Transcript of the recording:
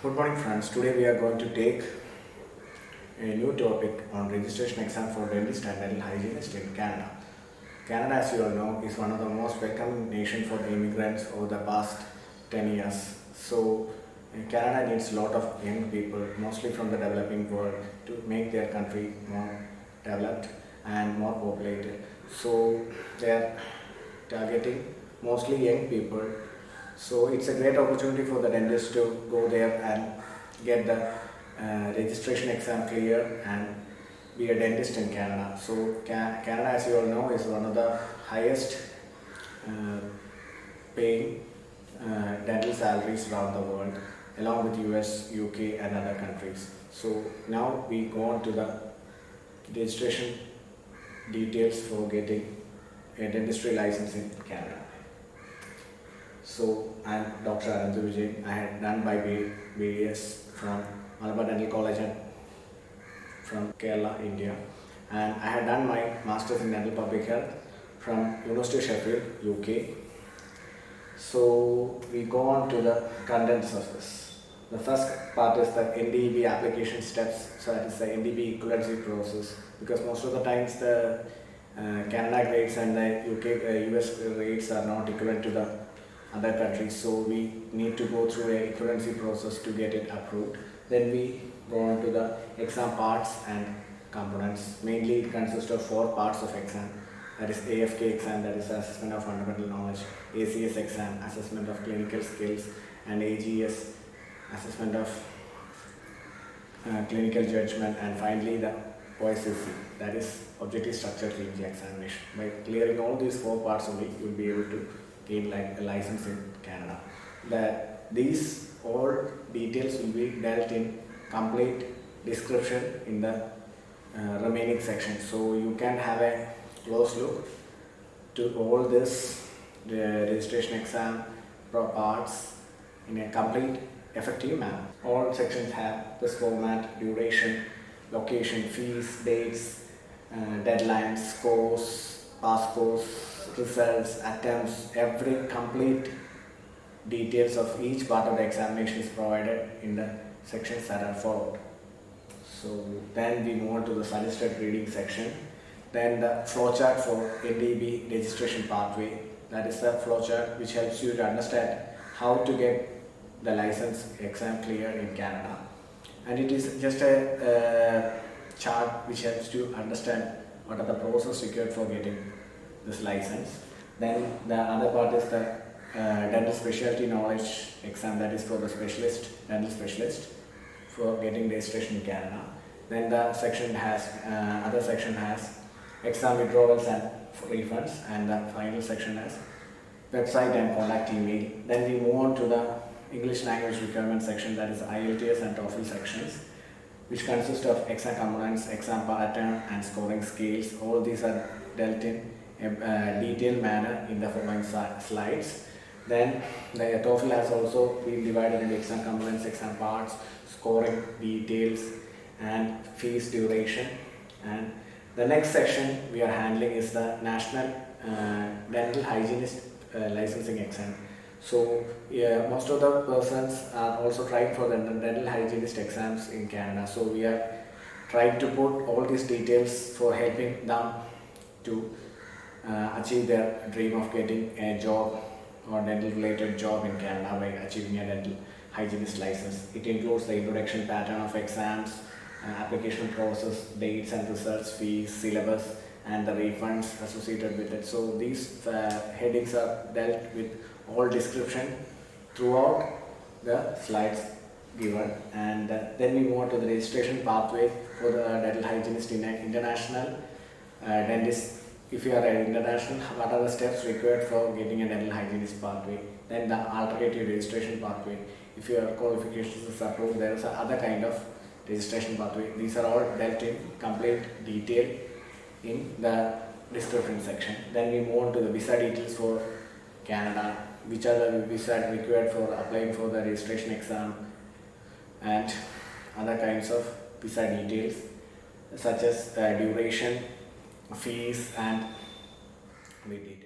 Good morning friends. Today we are going to take a new topic on registration exam for dentist and dental hygienist in Canada. Canada, as you all know, is one of the most welcoming nations for the immigrants over the past 10 years. So Canada needs a lot of young people, mostly from the developing world, to make their country more developed and more populated. So they are targeting mostly young people. So it's a great opportunity for the dentist to go there and get the registration exam clear and be a dentist in Canada. So Canada, as you all know, is one of the highest uh, paying dental salaries around the world, along with US, UK and other countries. So now we go on to the registration details for getting a dentistry license in Canada. So I am Dr. Anandu Vijay. I had done my BDS from Malabar Dental College from Kerala, India, and I had done my Masters in Dental Public Health from University of Sheffield, UK. So we go on to the contents of this. The first part is the NDEB application steps. So that is the NDEB equivalency process, because most of the times the Canada grades and the UK, US grades are not equivalent to the other countries, so we need to go through a equivalency process to get it approved. Then we go on to the exam parts and components. Mainly it consists of 4 parts of exam. That is AFK exam, that is assessment of fundamental knowledge, ACS exam, assessment of clinical skills, and AGS, assessment of clinical judgment, and finally the OSCE, that is objective structure clinical examination. By clearing all these 4 parts only, you will be able to gain like a license in Canada. These all details will be dealt in complete description in the remaining section. So you can have a close look to all this registration exam parts in a complete effective manner. All sections have this format, duration, location, fees, dates, deadlines, scores, pass scores, results, attempts, every complete details of each part of the examination is provided in the sections that are followed. So then we move on to the suggested reading section. Then the flowchart for NDEB registration pathway. That is the flowchart which helps you to understand how to get the license exam clear in Canada. And it is just a chart which helps you understand what are the process required for getting this license. Then the other part is the dental specialty knowledge exam, that is for the dental specialist for getting registration in Canada. Then the section has other section has exam withdrawals and refunds, and the final section has website and contact email. Then we move on to the English language requirement section, that is IELTS and TOEFL sections, which consist of exam components, exam pattern and scoring scales. All these are dealt in a detailed manner in the following slides. Then the TOEFL has also been divided into exam components, exam parts, scoring details and fees, duration. And the next section we are handling is the National Dental Hygienist Licensing Exam. So most of the persons are also trying for the dental hygienist exams in Canada. So we are trying to put all these details for helping them to achieve their dream of getting a job or dental related job in Canada by achieving a dental hygienist license. It includes the introduction pattern of exams, application process, dates and results, fees, syllabus and the refunds associated with it. So these headings are dealt with all description throughout the slides given. And then we move on to the registration pathway for the dental hygienist in an international dentist. If you are an international, what are the steps required for getting a dental hygienist pathway? Then the alternative registration pathway. If your qualifications is approved, there is other kind of registration pathway. These are all dealt in complete detail in the description section. Then we move on to the visa details for Canada, which are the visa required for applying for the registration exam, and other kinds of visa details such as duration, fees and details.